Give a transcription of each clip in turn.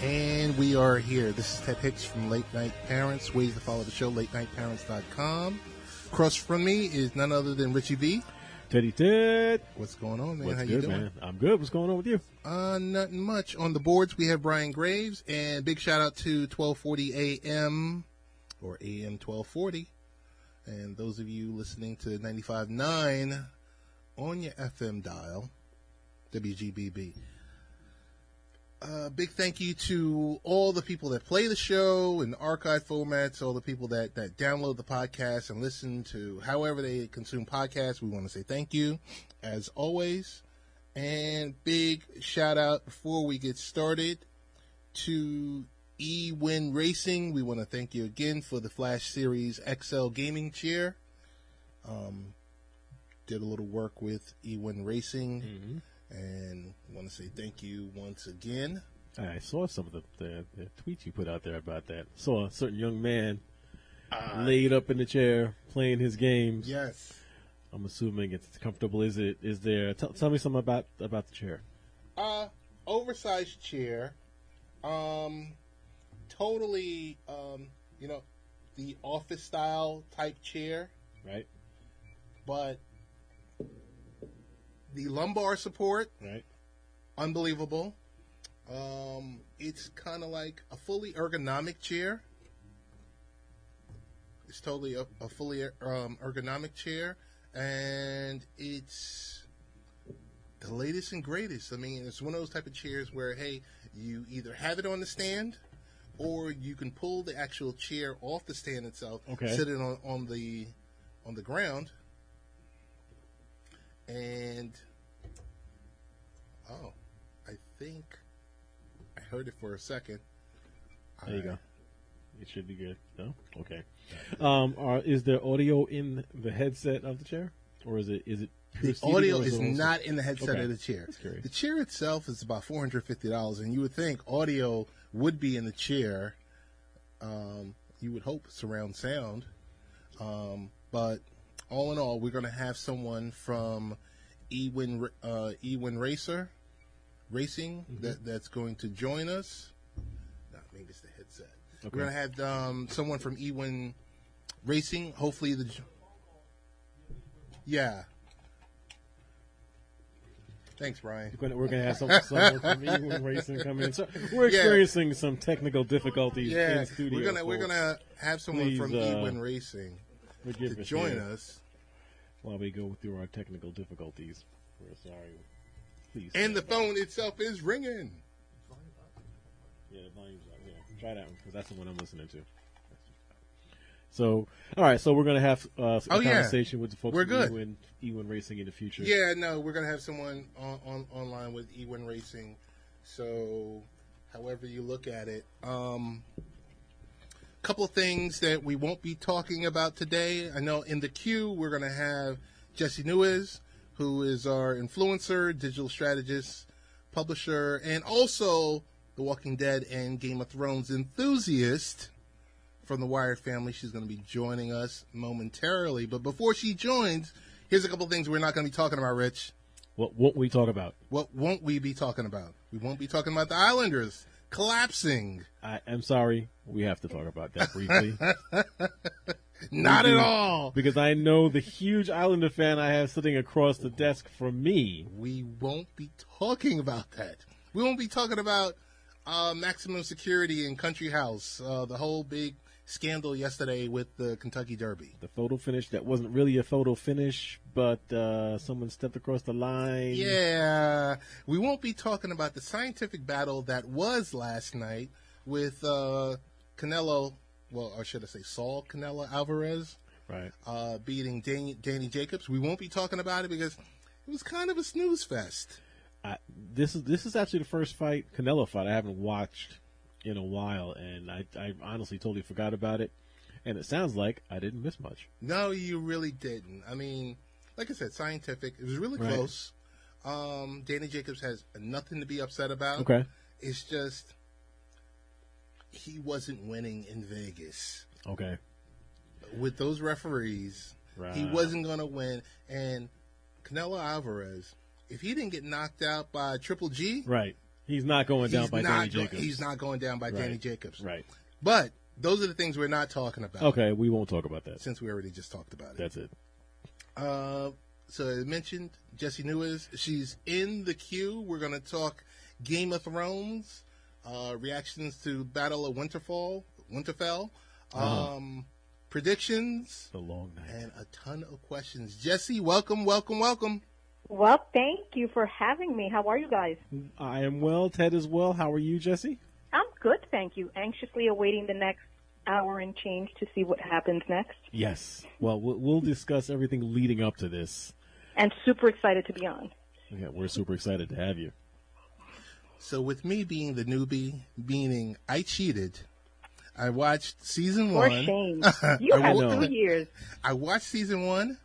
And we are here. This is Ted Hicks from Late Night Parents. Ways to follow the show, latenightparents.com. Across from me is none other than Richie V. Teddy Ted. What's going on, man? What's How good, you doing? Man? I'm good. What's going on with you? Nothing much. On the boards, we have Brian Graves. And big shout out to 1240 AM or AM 1240. And those of you listening to 95.9 on your FM dial, WGBB. Big thank you to all the people that play the show in archive formats, all the people that download the podcast and listen to however they consume podcasts. We want to say thank you, as always. And big shout out before we get started to EwinRacing. We want to thank you again for the Flash Series XL gaming chair. Did a little work with EwinRacing. Mm-hmm. And I want to say thank you once again. I saw some of the tweets you put out there about that. Saw a certain young man laid up in the chair playing his games. Yes. I'm assuming it's comfortable. Is there? Tell me something about the chair. Oversized chair. Totally, the office style type chair. Right. But the lumbar support, right? Unbelievable. It's kind of like a fully ergonomic chair. It's totally a fully ergonomic chair, and it's the latest and greatest. I mean, it's one of those type of chairs where, hey, you either have it on the stand, or you can pull the actual chair off the stand itself, sit it on the ground. And, I think I heard it for a second. There you go. It should be good. No? Okay. Is there audio in the headset of the chair? Or is it the audio is not in the headset of the chair. The chair itself is about $450, and you would think audio would be in the chair. You would hope surround sound. But all in all, we're going to have someone from EwinRacing that's going to join us. No, maybe it's the headset. Okay. We're going to have someone from EwinRacing. Hopefully, yeah. Thanks, Brian. We're going to have someone from EwinRacing come in. So we're experiencing some technical difficulties in studio. We're gonna have someone from EwinRacing to join us while we go through our technical difficulties. We're sorry. Please. And the phone itself is ringing. Yeah, the volume's up. Yeah, try that one because that's the one I'm listening to. So, all right. So we're gonna have a conversation with the folks from EwinRacing in the future. Yeah, no, we're gonna have someone online with EwinRacing. So, however you look at it, couple of things that we won't be talking about today. I know in the queue we're gonna have Jessie Nuez, who is our influencer, digital strategist, publisher, and also The Walking Dead and Game of Thrones enthusiast from the Wired family. She's going to be joining us momentarily. But before she joins, here's a couple of things we're not going to be talking about, Rich. What won't we talk about? What won't we be talking about? We won't be talking about the Islanders collapsing. I'm sorry. We have to talk about that briefly. Not at all. Because I know the huge Islander fan I have sitting across the desk from me. We won't be talking about that. We won't be talking about maximum security in Country House, the whole big scandal yesterday with the Kentucky Derby. The photo finish that wasn't really a photo finish, but someone stepped across the line. Yeah. We won't be talking about the scientific battle that was last night with Canelo. Well, or should I say Saul Canelo Alvarez, right? Beating Danny Jacobs. We won't be talking about it because it was kind of a snooze fest. This is actually the first Canelo fight I haven't watched in a while, and I honestly totally forgot about it. And it sounds like I didn't miss much. No, you really didn't. I mean, like I said, scientific. It was really close. Danny Jacobs has nothing to be upset about. Okay, it's just he wasn't winning in Vegas. Okay. With those referees, he wasn't going to win. And Canelo Alvarez, if he didn't get knocked out by Triple G, right, He's not going down by Danny Jacobs. He's not going down by Danny Jacobs. Right. But those are the things we're not talking about. Okay, we won't talk about that. Since we already just talked about it. That's it. So I mentioned Jessie Nuez. She's in the queue. We're going to talk Game of Thrones, reactions to Battle of Winterfell, predictions, the long night, and a ton of questions. Jessie, welcome. Well, thank you for having me. How are you guys? I am well. Ted is well. How are you, Jessie? I'm good, thank you. Anxiously awaiting the next hour and change to see what happens next. Yes. Well, we'll discuss everything leading up to this. And super excited to be on. Yeah, we're super excited to have you. So with me being the newbie, meaning I cheated, I watched season For 1. shame. You have 2 years. I watched season 1,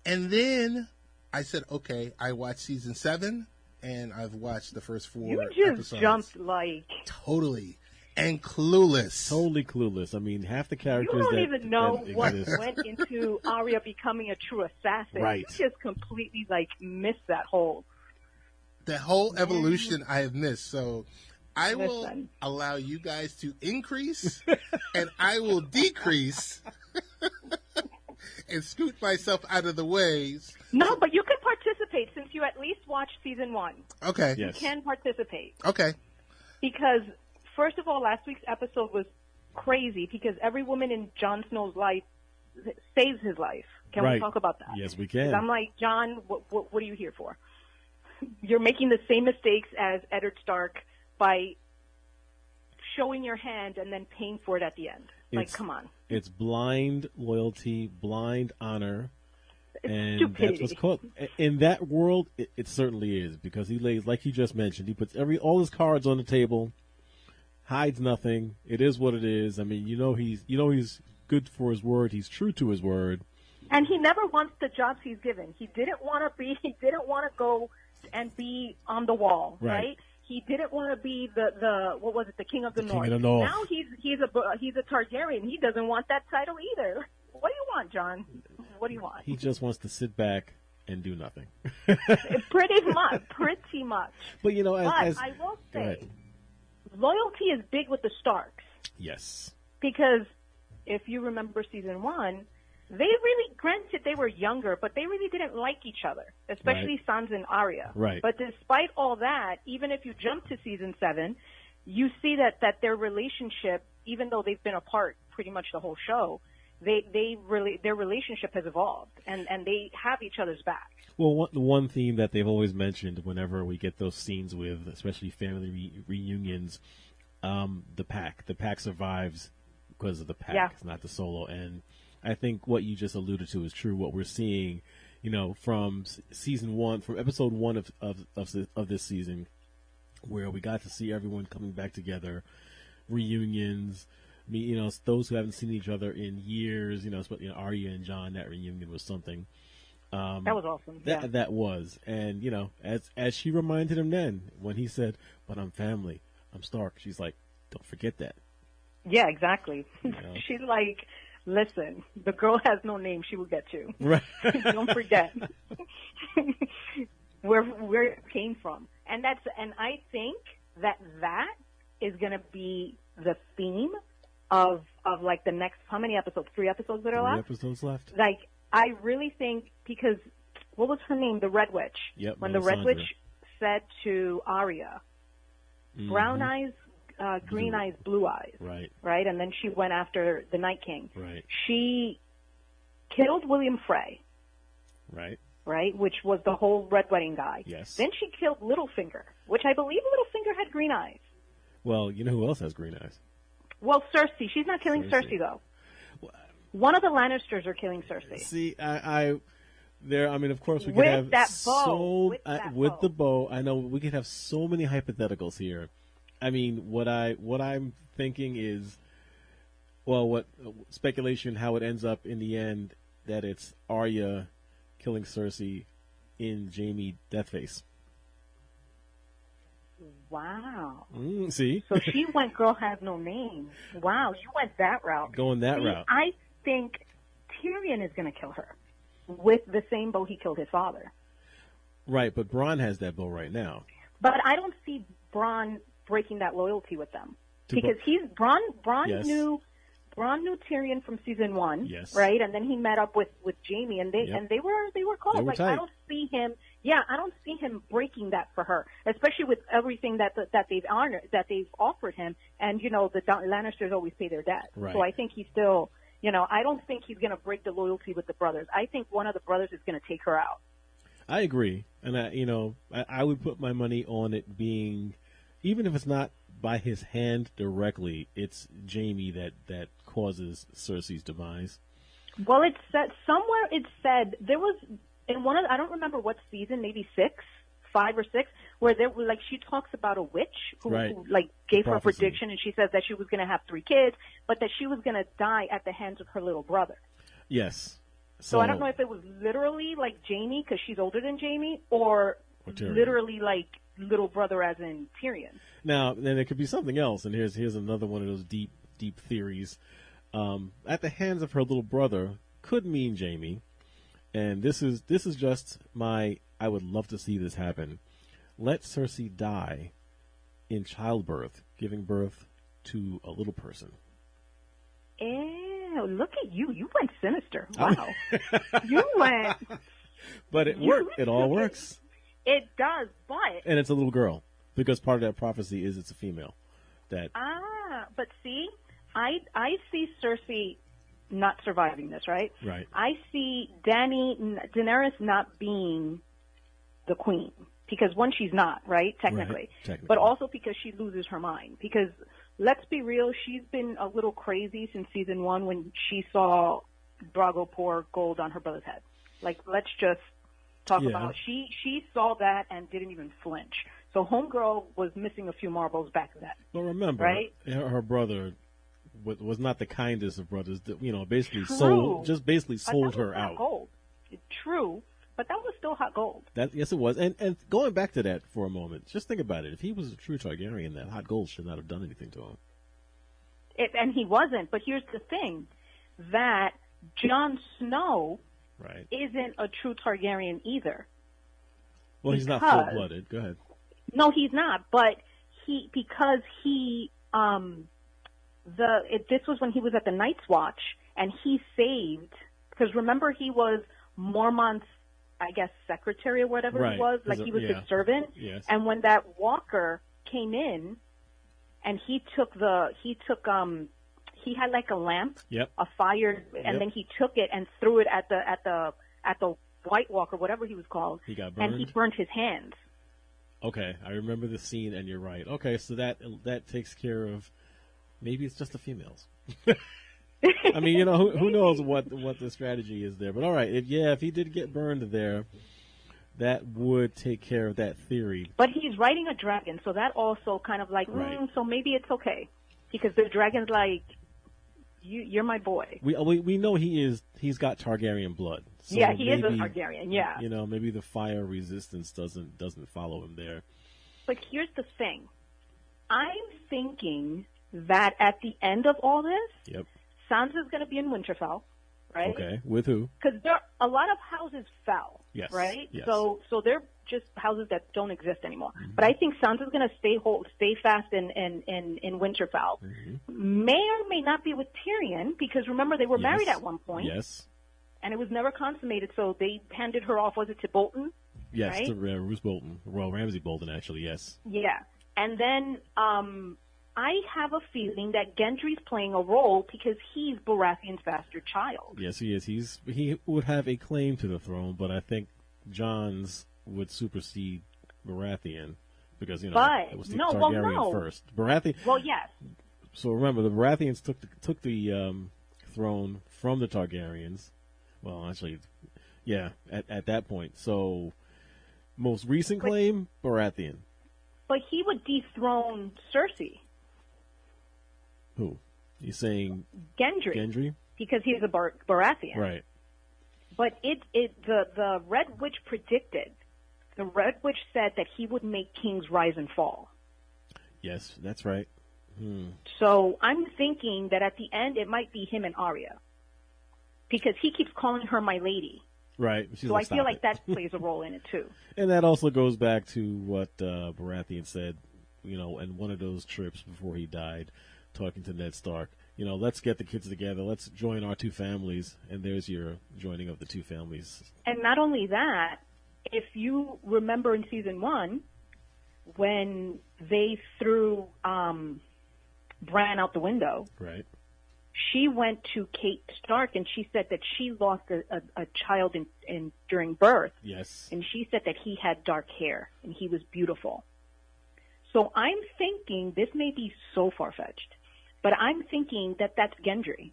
and then I said, okay, I watched season 7, and I've watched the first 4 You just episodes. jumped like... Totally. And clueless. Totally clueless. I mean, half the characters You don't even know what exist. went into Arya becoming a true assassin. Right. You just completely, missed that whole... The whole evolution I have missed. So I will allow you guys to increase, and I will decrease and scoot myself out of the ways. No, but you can participate since you at least watched season 1. Okay. Yes. You can participate. Okay. Because, first of all, last week's episode was crazy because every woman in Jon Snow's life saves his life. Can we talk about that? Yes, we can. I'm like, Jon, what are you here for? You're making the same mistakes as Eddard Stark by showing your hand and then paying for it at the end. Come on. It's blind loyalty, blind honor. And stupidity. That's what's called. In that world, it certainly is, because he lays, like you just mentioned, he puts all his cards on the table, hides nothing. It is what it is. I mean, he's good for his word. He's true to his word. And he never wants the jobs he's given. He didn't want to go and be on the wall, right? He didn't want to be the what was it, the King of the North. King of the North. Now he's a Targaryen. He doesn't want that title either. What do you want, Jon? What do you want? He just wants to sit back and do nothing. Pretty much. But I will say, loyalty is big with the Starks. Yes. Because if you remember season 1, granted they were younger, but they really didn't like each other, especially Sansa and Arya. Right. But despite all that, even if you jump to season 7, you see that their relationship, even though they've been apart pretty much the whole show, their relationship has evolved, and they have each other's back. Well, one theme that they've always mentioned whenever we get those scenes with, especially family reunions, the pack. The pack survives because of the pack. Yeah. It's not the solo. And I think what you just alluded to is true. What we're seeing, from season 1, from episode 1 of this season, where we got to see everyone coming back together, reunions. I mean, those who haven't seen each other in years, Arya and Jon, that reunion was something. That was awesome. That was. And, as she reminded him then, when he said, "But I'm family, I'm Stark," she's like, "Don't forget that." Yeah, exactly. She's like, listen, the girl has no name. She will get you. Right. Don't forget where it came from. And I think that is going to be the theme of the next, how many episodes? 3 episodes that are left? 3 episodes left. I really think, because what was her name? The Red Witch. Yep. When the Red Witch said to Arya, brown eyes, green eyes, blue eyes. Right. Right? And then she went after the Night King. Right. She killed William Frey. Right. Right? Which was the whole Red Wedding guy. Yes. Then she killed Littlefinger, which I believe Littlefinger had green eyes. Well, you know who else has green eyes? Well, Cersei. She's not killing Cersei though. One of the Lannisters are killing Cersei. See, of course we could have with the bow. I know we could have so many hypotheticals here. I mean, what I'm thinking is, what speculation, how it ends up in the end, that it's Arya killing Cersei in Jaime Deathface. Wow. See? So she went Girl Has No Name. Wow, you went that route. Going that route. I think Tyrion is going to kill her with the same bow he killed his father. Right, but Bronn has that bow right now. But I don't see Bronn breaking that loyalty with them, because Bronn yes. knew Tyrion from season 1, yes. right? And then he met up with Jaime, and they were close. They were tight. I don't see him breaking that for her, especially with everything that they've offered him. And the Lannisters always pay their debt, right. So I think he's still, I don't think he's going to break the loyalty with the brothers. I think one of the brothers is going to take her out. I agree, and I would put my money on it being, even if it's not by his hand directly, it's Jaime that causes Cersei's demise. Well, it said there was in one of, I don't remember what season, maybe 5 or 6, where there were, she talks about a witch who gave her a prediction, and she says that she was going to have 3 kids, but that she was going to die at the hands of her little brother. Yes. So I don't know if it was literally like Jaime, because she's older than Jaime, or literally like little brother as in Tyrion. Now, then it could be something else, and here's another one of those deep theories. At the hands of her little brother could mean Jaime, and this is just I would love to see this happen. Let Cersei die in childbirth, giving birth to a little person. Ew, look at you. You went sinister. Wow. You went. But it worked. It all works. It does, but. And it's a little girl, because part of that prophecy is it's a female. But see, I see Cersei not surviving this, right? Right. I see Daenerys not being the queen, because one, she's not, right? Technically. But also because she loses her mind, because let's be real, she's been a little crazy since season 1 when she saw Drogo pour gold on her brother's head. Let's just talk about, she saw that and didn't even flinch. So Homegirl was missing a few marbles back then. But remember, right? her brother was not the kindest of brothers. Basically True. sold her out. Gold. True, but that was still hot gold. Yes, it was. And going back to that for a moment, just think about it. If he was a true Targaryen, that hot gold should not have done anything to him. And he wasn't. But here's the thing, that Jon Snow isn't a true Targaryen either. Well, he's not full-blooded. Go ahead. No, he's not. But this was when he was at the Night's Watch, and he saved, because remember he was Mormont's, I guess, secretary or whatever he was, he was his servant. Yes. And when that walker came in, and he had like a lamp, a fire, and then he took it and threw it at the White Walker, whatever he was called. He got burned. And he burned his hands. Okay, I remember the scene, and you're right. Okay, so that takes care of, maybe it's just the females. I mean, who knows what the strategy is there. But all right, if he did get burned there, that would take care of that theory. But he's riding a dragon, so that also kind of so maybe it's okay, because the dragon's like, you're my boy. We know he's got Targaryen blood. So yeah, he is a Targaryen. Yeah. Maybe the fire resistance doesn't follow him there. But here's the thing, I'm thinking that at the end of all this, Sansa's going to be in Winterfell, right? Okay, with who? Because a lot of houses fell, right? Yes. So they're just houses that don't exist anymore. Mm-hmm. But I think Sansa's going to stay fast in Winterfell. Mm-hmm. May or may not be with Tyrion, because remember they were married at one point. Yes. And it was never consummated, so they handed her off. Was it to Bolton? Yes, right? to Roose Bolton. Well, Ramsay Bolton, actually. Yes. Yeah, and then I have a feeling that Gendry's playing a role because he's Baratheon's bastard child. Yes, he is. He would have a claim to the throne, but I think Jon's would supersede Baratheon because it was the Targaryen first. Baratheon. Well, yes. So remember, the Baratheons took the throne from the Targaryens. Well, actually, at that point. So, most recent claim, Baratheon. But he would dethrone Cersei. Who? You saying Gendry? Gendry? Because he's a Baratheon. Right. But the Red Witch predicted. The Red Witch said that he would make kings rise and fall. Yes, that's right. So I'm thinking that at the end it might be him and Arya, because he keeps calling her my lady. Right. So I feel like that plays a role in it too. And that also goes back to what Baratheon said in one of those trips before he died, talking to Ned Stark, let's get the kids together, let's join our two families, and there's your joining of the two families. And not only that, if you remember in season 1, when they threw Bran out the window, right? She went to Kate Stark and she said that she lost a child during birth. Yes. And she said that he had dark hair and he was beautiful. So I'm thinking, this may be so far-fetched, but I'm thinking that that's Gendry.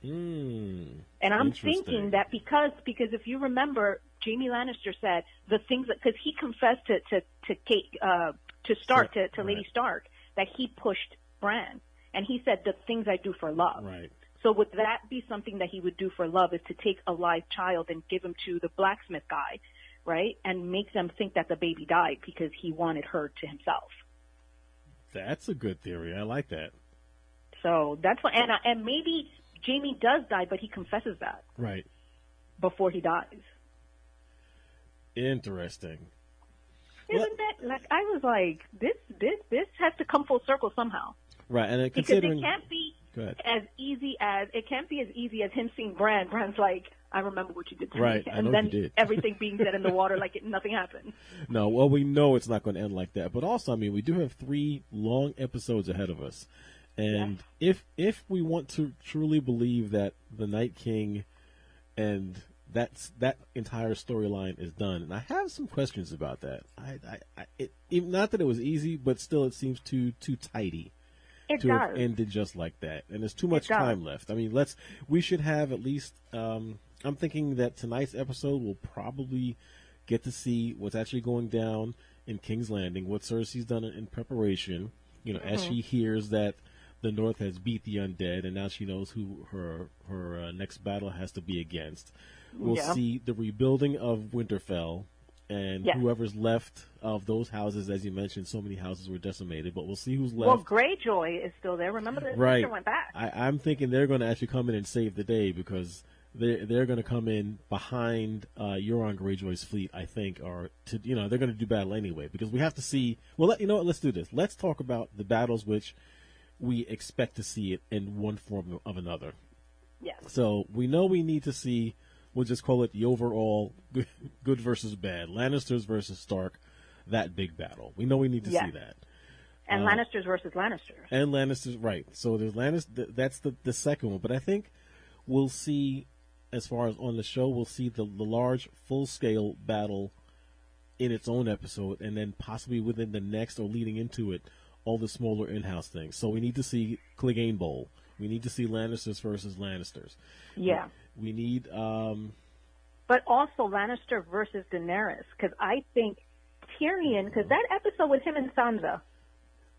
And I'm thinking that because if you remember, Jaime Lannister said the things that, because he confessed to Kate, to Stark, to Lady Stark, that he pushed Bran. And he said, the things I do for love. Right. So would that be something that he would do for love, is to take a live child and give him to the blacksmith guy, right? And make them think that the baby died because he wanted her to himself. That's a good theory. I like that. So that's what, and maybe Jaime does die, but he confesses that. Right. Before he dies. Interesting. Isn't that, like, I was like, this has to come full circle somehow. Right, and because it can't be as easy as him seeing Bran. Bran's like, I remember what you did to me, and then everything being dead in the water like nothing happened. No, well, we know it's not going to end like that. But also, I mean, we do have 3 long episodes ahead of us, and if we want to truly believe that the Night King and that entire storyline is done, and I have some questions about that. Not that it was easy, but still, it seems too tidy. Have ended just like that, and there's too much time left. I mean, we should have at least. I'm thinking that tonight's episode will probably get to see what's actually going down in King's Landing, what Cersei's done in preparation. As she hears that the North has beat the undead, and now she knows who her next battle has to be against. We'll see the rebuilding of Winterfell. And whoever's left of those houses, as you mentioned, so many houses were decimated, but we'll see who's left. Well, Greyjoy is still there. Remember that sister went back. I'm thinking they're going to actually come in and save the day, because they're going to come in behind Euron Greyjoy's fleet, I think, or they're going to do battle anyway, because we have to see. Well, you know what? Let's do this. Let's talk about the battles which we expect to see it in one form or another. Yes. So we know we need to see. We'll just call it the overall good versus bad. Lannisters versus Stark, that big battle. We know we need to see that. And Lannisters versus Lannisters. And Lannisters, right. So there's Lannister. That's the second one. But I think we'll see, as far as on the show, we'll see the large, full-scale battle in its own episode, and then possibly within the next or leading into it, all the smaller in-house things. So we need to see Clegane Bowl. We need to see Lannisters versus Lannisters. Yeah. We need... but also Lannister versus Daenerys, because I think Tyrion, because that episode with him and Sansa...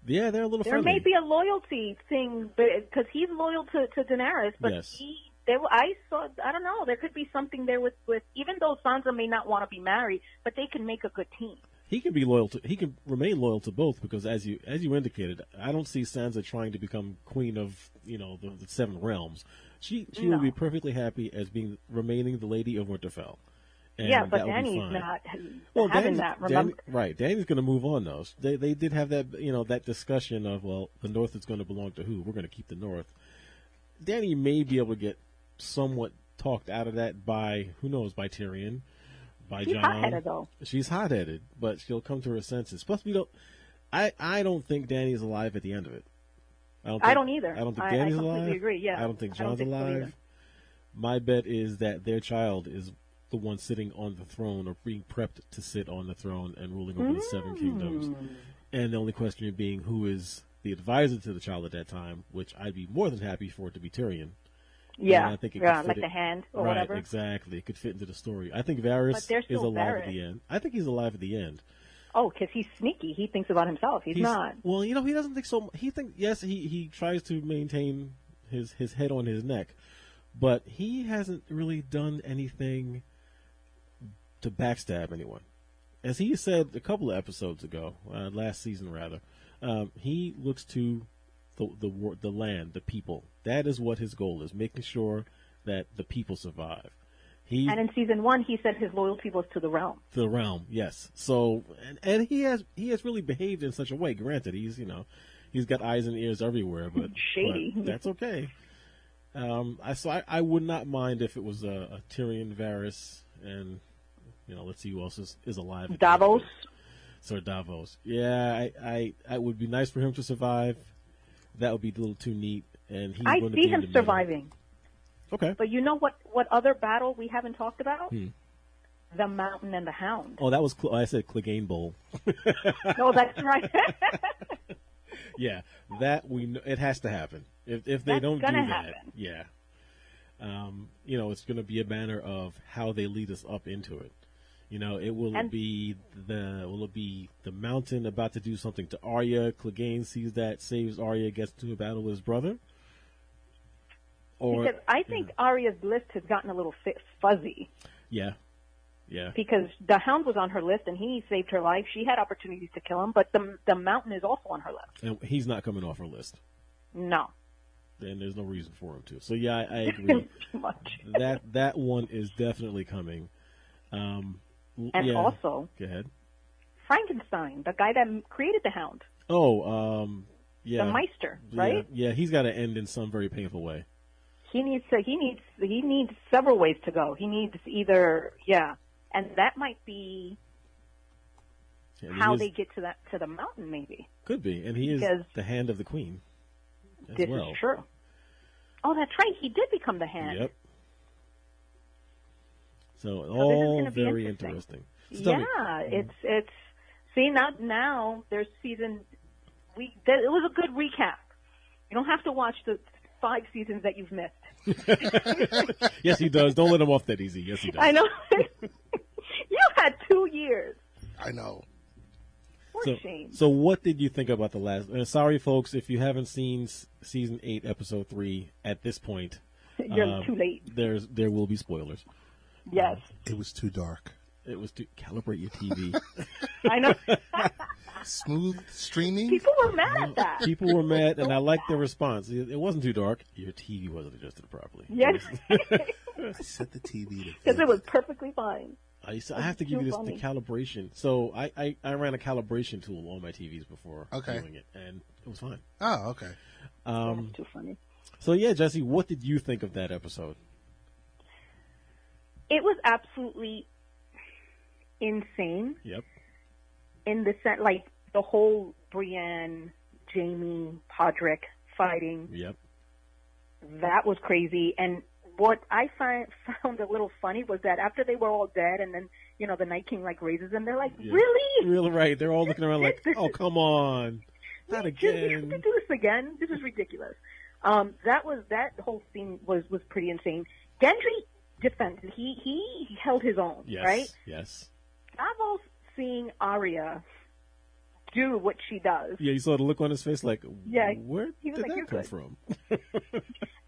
Yeah, they're a little friendly. There may be a loyalty thing, because he's loyal to Daenerys, but I don't know, there could be something there with, even though Sansa may not want to be married, but they can make a good team. He can remain loyal to both, because as you indicated, I don't see Sansa trying to become queen of the 7 realms. She will be perfectly happy as remaining the Lady of Winterfell. And but Dany's not having that. Remember? Right, Dany's going to move on though. They did have that that discussion of, well, the North is going to belong to who? We're going to keep the North. Dany may be able to get somewhat talked out of that by by Tyrion. She's hot-headed, though. She's hot-headed, but she'll come to her senses. Plus, I don't think Dany's alive at the end of it. I don't either. I don't think Dany's alive. I completely agree, yeah. I don't think Jon's alive. So my bet is that their child is the one sitting on the throne, or being prepped to sit on the throne and ruling over the 7 kingdoms. And the only question being, who is the advisor to the child at that time, which I'd be more than happy for it to be Tyrion. Yeah, I think like the hand or whatever. Right, exactly. It could fit into the story. I think Varys is alive at the end. I think he's alive at the end. Oh, because he's sneaky. He thinks about himself. He's not. Well, he doesn't think so. He tries to maintain his head on his neck, but he hasn't really done anything to backstab anyone. As he said a couple of episodes ago, last season rather, he looks to the land, the people. That is what his goal is, making sure that the people survive. And in season 1, he said his loyalty was to the realm. To the realm, yes. So, and he has really behaved in such a way. Granted, he's got eyes and ears everywhere, but shady. But that's okay. I would not mind if it was a Tyrion, Varys, and let's see who else is alive. Davos. Sir Davos. Yeah, I would be nice for him to survive. That would be a little too neat, and he's going to be I see him surviving. Okay. But you know what other battle we haven't talked about? The Mountain and the Hound. Oh, that was I said Clegane Bowl. No, that's right. Yeah, that it has to happen. If they don't do that, happen. Yeah. It's going to be a matter of how they lead us up into it. Will it be the Mountain about to do something to Arya? Clegane sees that, saves Arya, gets to a battle with his brother. Or, because I think Arya's list has gotten a little fuzzy. Yeah. Yeah. Because the Hound was on her list and he saved her life. She had opportunities to kill him, but the Mountain is also on her list. And he's not coming off her list. No. And there's no reason for him to. So yeah, I agree. Too much. that one is definitely coming. And also, go ahead. Frankenstein, the guy that created the Hound. Oh, yeah. The Meister, right? Yeah, he's got to end in some very painful way. He needs several ways to go. He needs either, and that might be how they get to the Mountain, maybe. Could be, and he is the hand of the Queen. This is true. Oh, that's right. He did become the hand. Yep. So all very interesting. Yeah, it's. See, now there's season. It was a good recap. You don't have to watch the 5 seasons that you've missed. Yes, he does. Don't let him off that easy. Yes, he does. I know. You had 2 years. I know. Shame. So what did you think about the last? Sorry, folks, if you haven't seen season 8, episode 3 at this point, you're too late. There will be spoilers. Yes. It was too dark. It was to calibrate your TV. I know. Smooth streaming. People were mad at that. People were mad, and I liked the response. It wasn't too dark. Your TV wasn't adjusted properly. Yes. I set the TV to because it was perfectly fine. I have to give you the calibration. So I ran a calibration tool on my TVs before doing it, and it was fine. Oh, okay. That's too funny. So yeah, Jessie, what did you think of that episode? It was absolutely insane. Yep. In the sense, like the whole Brienne, Jaime, Podrick fighting. Yep. That was crazy. And what I found a little funny was that after they were all dead, and then the Night King raises them, they're like, "Really? Really? Right? They're all looking around like, "Oh, come on, not again! You have to do this again? This is ridiculous." That whole scene was pretty insane. Gendry defended. He held his own. Yes, right? Yes. Davos seeing Arya do what she does. Yeah, you saw the look on his face like, where did that come from?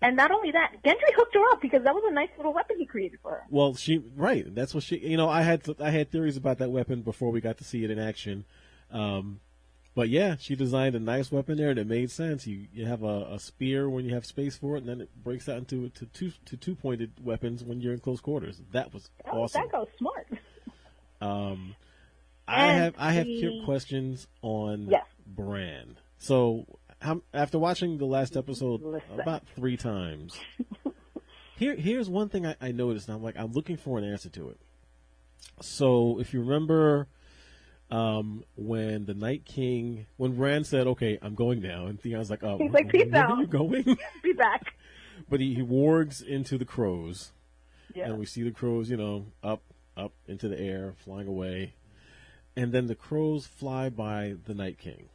And not only that, Gendry hooked her up because that was a nice little weapon he created for her. Well, that's what she, I had theories about that weapon before we got to see it in action. But yeah, she designed a nice weapon there and it made sense. You have a spear when you have space for it, and then it breaks out into two-pointed weapons when you're in close quarters. That was awesome. That goes smart. I have questions on Bran. So after watching the last episode about 3 times, here's one thing I noticed. And I'm looking for an answer to it. So if you remember, when the Night King, when Bran said, "Okay, I'm going now," and Theon's like, "Oh, he's like, peace out. Where are you going?" Be back. But he wargs into the crows, and we see the crows, up into the air, flying away. And then the crows fly by the Night King.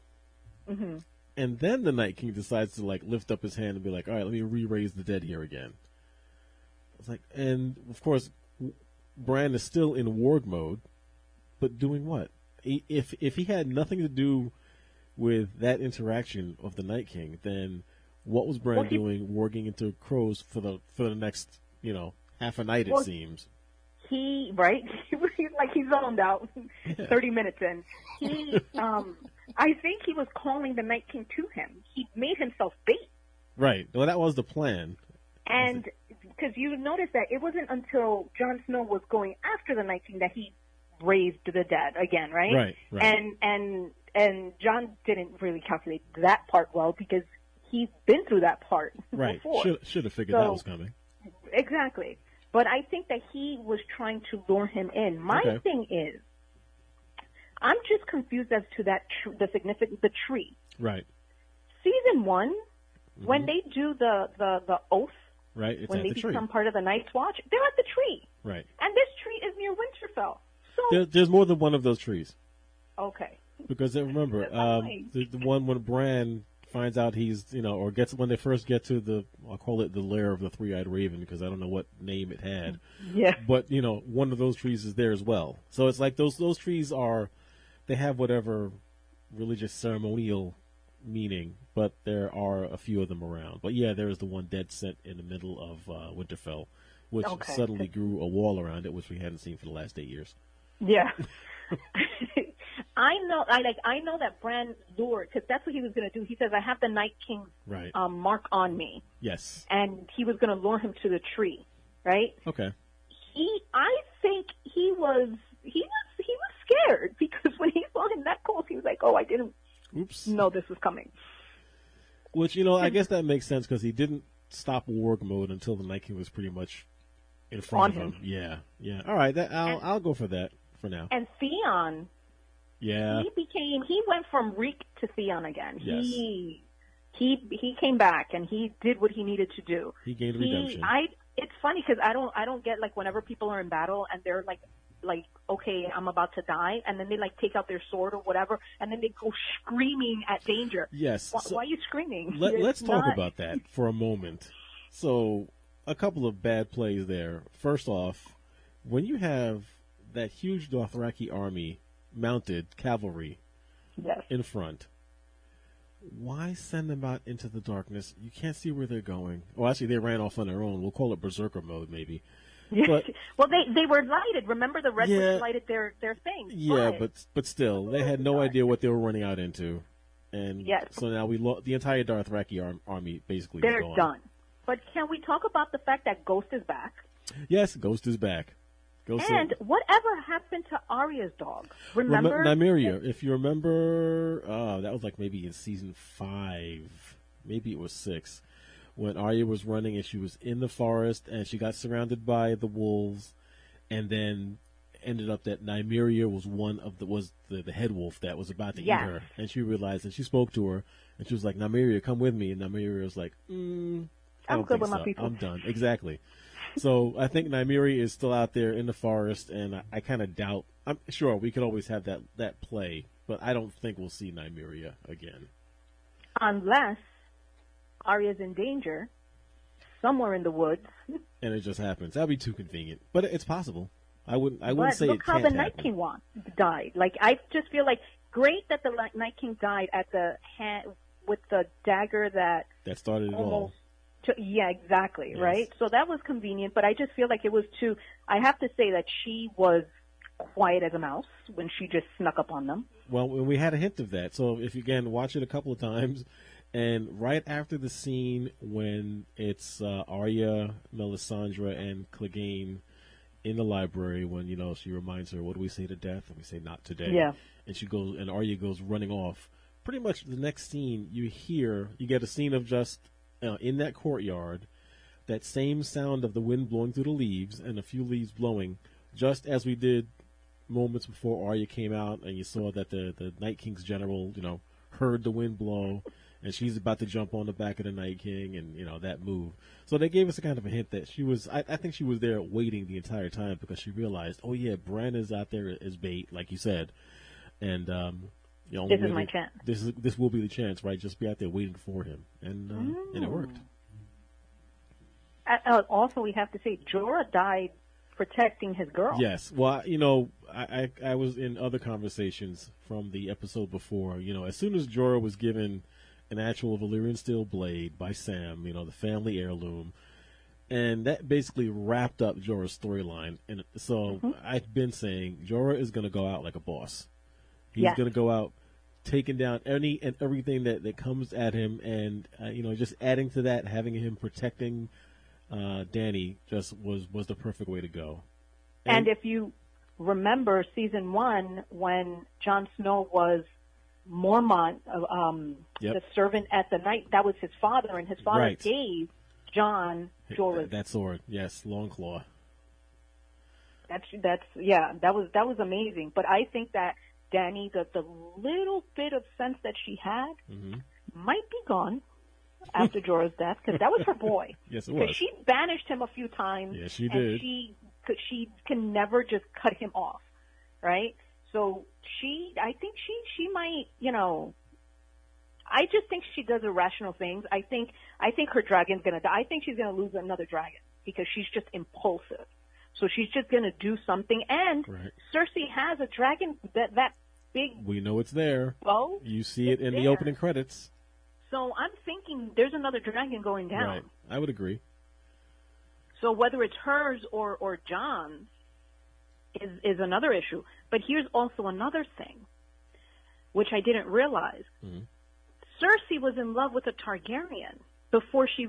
Mm-hmm. And then the Night King decides to lift up his hand and be like, "All right, let me re-raise the dead here again." It's like, and of course, Bran is still in warg mode, but doing what? If he had nothing to do with that interaction of the Night King, then what was Bran doing warging into crows for the next half a night? It seems. He's zoned out 30 minutes in. I think he was calling the Night King to him. He made himself bait. Right. Well, that was the plan. And because you noticed that it wasn't until Jon Snow was going after the Night King that he raised the dead again, right? Right. And Jon didn't really calculate that part well because he's been through that part before. Should have figured that was coming. Exactly. But I think that he was trying to lure him in. My thing is, I'm just confused as to the tree. Right. Season 1, when they do the oath, right, it's when at they the become tree. part of the Night's Watch, they're at the tree. Right. And this tree is near Winterfell. So There's more than one of those trees. Okay. Because remember, the one when Bran finds out he's, or when they first get to I'll call it the lair of the three-eyed raven because I don't know what name it had. Yeah. But, one of those trees is there as well. So it's like those trees they have whatever religious ceremonial meaning, but there are a few of them around. But yeah, there is the one dead set in the middle of Winterfell, which suddenly grew a wall around it, which we hadn't seen for the last 8 years. Yeah. I know that Bran lured, because that's what he was going to do. He says, I have the Night King's mark on me. Yes. And he was going to lure him to the tree, right? Okay. I think he was scared because when he saw him that close, he was like, oh, I didn't know this was coming. Which, I guess that makes sense because he didn't stop warg mode until the Night King was pretty much in front of him. Yeah, yeah. All right, I'll go for that for now. And Theon, he went from Reek to Theon again. Yes. He came back and he did what he needed to do. He gained redemption. It's funny because I don't get like whenever people are in battle and they're like okay, I'm about to die, and then they like take out their sword or whatever, and then they go screaming at danger. Yes. Why are you screaming? Let's talk about that for a moment. So, a couple of bad plays there. First off, when you have that huge Dothraki army mounted cavalry in front, why send them out into the darkness? You can't see where they're going. Well, actually, they ran off on their own. We'll call it berserker mode, maybe. But, well, they were lighted. Remember, the redwoods lighted their thing. Yeah, but still, they had no idea what they were running out into, and so now the entire Dothraki army basically they're gone. Done. But can we talk about the fact that Ghost is back? Yes, Ghost is back. And whatever happened to Arya's dog? Remember Nymeria? If you remember, that was like maybe in season 5, maybe it was 6. When Arya was running and she was in the forest and she got surrounded by the wolves, and then ended up that Nymeria was the head wolf that was about to eat her, and she realized, and she spoke to her, and she was like, Nymeria, come with me, and Nymeria was like, I'm good with my people. I'm done. Exactly. So I think Nymeria is still out there in the forest, and I kind of doubt. I'm sure we could always have that play, but I don't think we'll see Nymeria again, unless Arya's in danger somewhere in the woods, and it just happens. That'd be too convenient, but it's possible. I wouldn't say it can't happen. Look how the Night King died. Like, I just feel like great that the Night King died at the hand with the dagger that started it all. Yeah, exactly. Yes. Right. So that was convenient, but I just feel like it was too. I have to say that she was quiet as a mouse when she just snuck up on them. Well, we had a hint of that. So if you again watch it a couple of times. And right after the scene when it's Arya, Melisandre, and Clegane in the library, when she reminds her, "What do we say to death?" And we say, "Not today." Yeah. And she goes, and Arya goes running off. Pretty much the next scene, you get a scene of just in that courtyard, that same sound of the wind blowing through the leaves and a few leaves blowing, just as we did moments before Arya came out, and you saw that the Night King's general, heard the wind blow. And she's about to jump on the back of the Night King, and that move. So they gave us a kind of a hint that she was. I think she was there waiting the entire time because she realized, oh yeah, Bran is out there as bait, like you said, and this is my chance. This will be the chance, right? Just be out there waiting for him, and it worked. Also, we have to say, Jorah died protecting his girl. Yes. Well, I was in other conversations from the episode before. As soon as Jorah was given an actual Valyrian steel blade by Sam, the family heirloom, and that basically wrapped up Jorah's storyline. And so I've been saying Jorah is going to go out like a boss. He's going to go out taking down any and everything that comes at him, and just adding to that, having him protecting Dany just was the perfect way to go. And if you remember season 1, when Jon Snow was Mormont, the servant at the night, that was his father, and his father gave Jon Jorah's that sword. Yes, Longclaw. That was amazing. But I think that Dany, the little bit of sense that she had, might be gone after Jorah's death, because that was her boy. Yes, it was. She banished him a few times. Yes, she did. She can never just cut him off, right? So I think she might, I just think she does irrational things. I think her dragon's gonna die. I think she's gonna lose another dragon because she's just impulsive. So she's just gonna do something. And Cersei has a dragon that big. We know it's there. Bow. You see it in the opening credits. So I'm thinking there's another dragon going down. Right. I would agree. So whether it's hers or Jon's is another issue. But here's also another thing, which I didn't realize. Cersei was in love with a Targaryen before she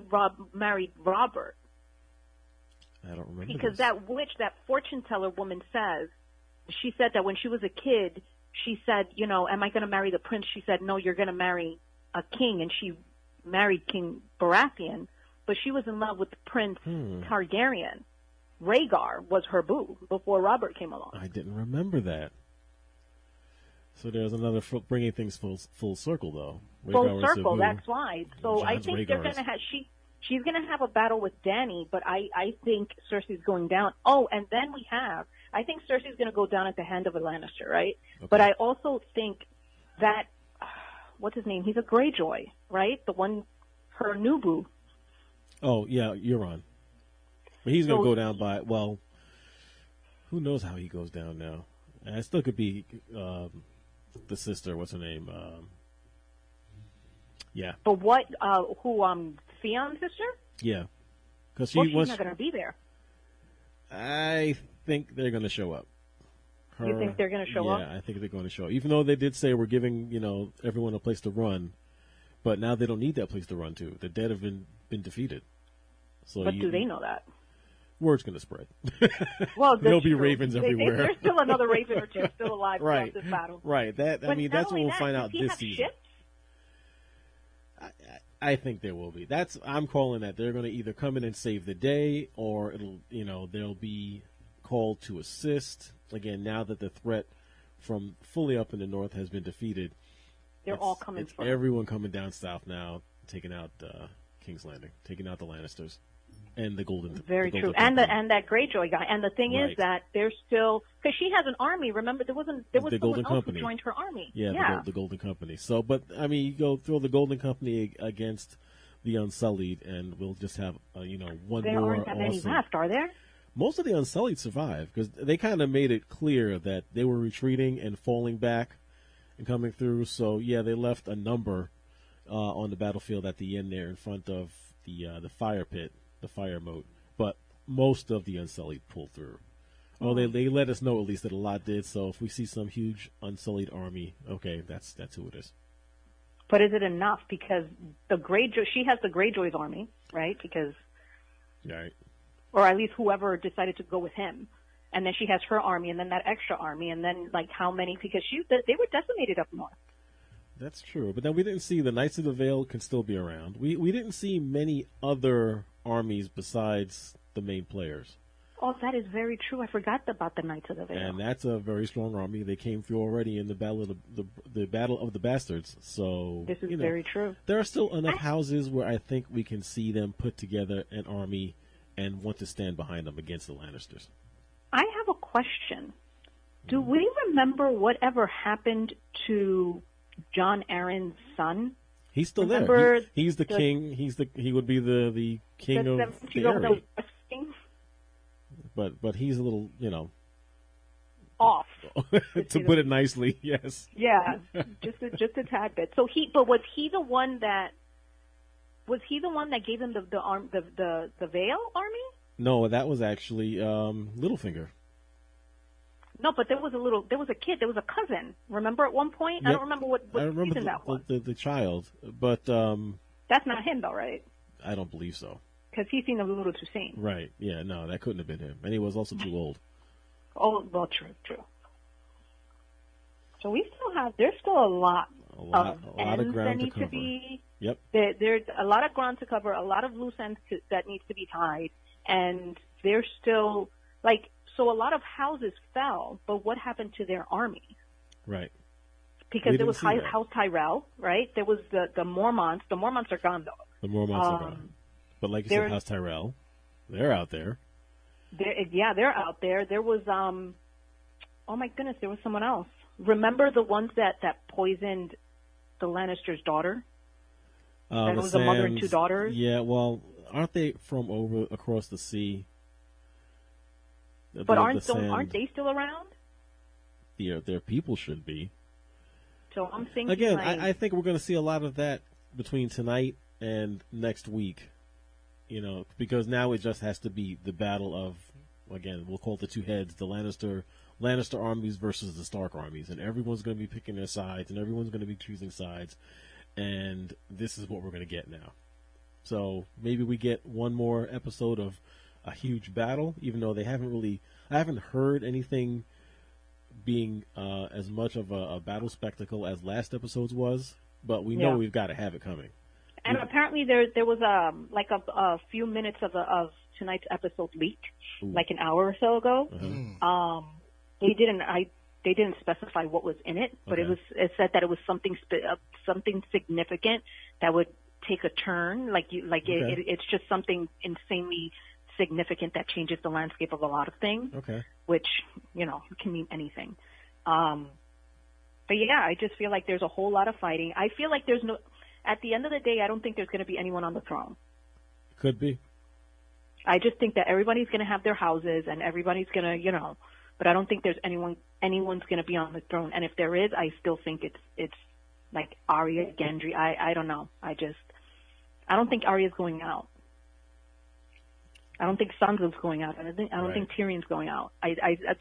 married Robert. I don't remember. Because that witch, that fortune teller woman she said that when she was a kid, she said, am I going to marry the prince? She said, no, you're going to marry a king. And she married King Baratheon. But she was in love with Prince Targaryen. Rhaegar was her boo before Robert came along. I didn't remember that. So there's another bringing things full circle, though. Full circle, that's why. So I think they're going to have she's going to have a battle with Dany, but I think Cersei's going down. Oh, and then I think Cersei's going to go down at the hand of a Lannister, right? Okay. But I also think that what's his name? He's a Greyjoy, right? The one, her new boo. Oh, yeah, Euron. But he's going to go down by, who knows how he goes down now. It still could be the sister, what's her name? Yeah. But what, Theon's sister? Yeah. Because she's not going to be there. I think they're going to show up. You think they're going to show up? Yeah, I think they're going to show up. Even though they did say we're giving, everyone a place to run, but now they don't need that place to run to. The dead have been defeated. So but do they know that? Word's going to spread. Well, there'll be ravens everywhere. There's still another raven or two still alive throughout this battle. Right. That's what we'll find out this season. Ships? I think there will be. I'm calling that they're going to either come in and save the day, or they'll be called to assist. Again, now that the threat from fully up in the north has been defeated, they're all coming. It's everyone coming down south now, taking out King's Landing, taking out the Lannisters. And the Golden. Very true, and that Greyjoy guy. And the thing is that there's still, because she has an army. Remember, there was the Golden someone else Company who joined her army. Yeah. The Golden Company. So, but I mean, you go throw the Golden Company against the Unsullied, and we'll just have one there more. There aren't that many left, are there? Most of the Unsullied survive because they kind of made it clear that they were retreating and falling back and coming through. So yeah, they left a number on the battlefield at the end there in front of the fire pit. The fire moat, but most of the Unsullied pulled through. Oh, they let us know at least that a lot did. So if we see some huge Unsullied army, okay, that's who it is. But is it enough? Because she has the Greyjoy's army, right? Because, right, or at least whoever decided to go with him, and then she has her army, and then that extra army, and then how many? Because they were decimated up north. That's true, but then we didn't see the Knights of the Vale can still be around. We didn't see many other armies besides the main players. Oh, that is very true. I forgot about the Knights of the Vale. And that's a very strong army. They came through already in the battle of the Battle of the Bastards. So this is very true. There are still enough houses where I think we can see them put together an army and want to stand behind them against the Lannisters. I have a question. Do we remember whatever happened to Jon Arryn's son? He's still there. He's the king. He would be the king of the area. But he's a little, off. To put it nicely, yes. Yeah, just a tad bit. So was he the one that gave him the Vale army? No, that was actually Littlefinger. No, but there was a kid, there was a cousin. Remember at one point? Yep. I don't remember what season that was. The child, but that's not him though, right? I don't believe so. because he seemed a little too sane. Right. Yeah. No, that couldn't have been him, and he was also too old. Oh, well, true. So there's still a lot of ground to cover. Yep. There's a lot of ground to cover, a lot of loose ends that needs to be tied, and there's still, so a lot of houses fell, but what happened to their army? Right. Because there was House Tyrell, right? There was the Mormonts. The Mormonts are gone, though. The Mormonts are gone. But like you said, House Tyrell, they're out there. They're out there. There was, oh my goodness, there was someone else. Remember the ones that poisoned the Lannister's daughter? That was a mother and two daughters? Yeah, well, aren't they from across the sea? But aren't they still around? Their people should be. So I'm thinking again. I think we're going to see a lot of that between tonight and next week. Because now it just has to be the battle of, again, we'll call it the two heads, the Lannister armies versus the Stark armies, and everyone's going to be picking their sides, and everyone's going to be choosing sides, and this is what we're going to get now. So maybe we get one more episode of a huge battle, even though I haven't heard anything being as much of a battle spectacle as last episode's was, but we know we've got to have it coming. And apparently there was a few minutes of tonight's episode leaked, like an hour or so ago. Uh-huh. They didn't specify what was in it, but okay. it said that it was something significant that would take a turn. It's just something insanely significant that changes the landscape of a lot of things. Okay. Which can mean anything. But yeah, I just feel like there's a whole lot of fighting. I feel like at the end of the day, I don't think there's going to be anyone on the throne. Could be. I just think that everybody's going to have their houses and everybody's going to, but I don't think there's anyone's going to be on the throne. And if there is, I still think it's like Arya, Gendry. I don't know. I don't think Arya's going out. I don't think Sansa's going out. I don't think Tyrion's going out.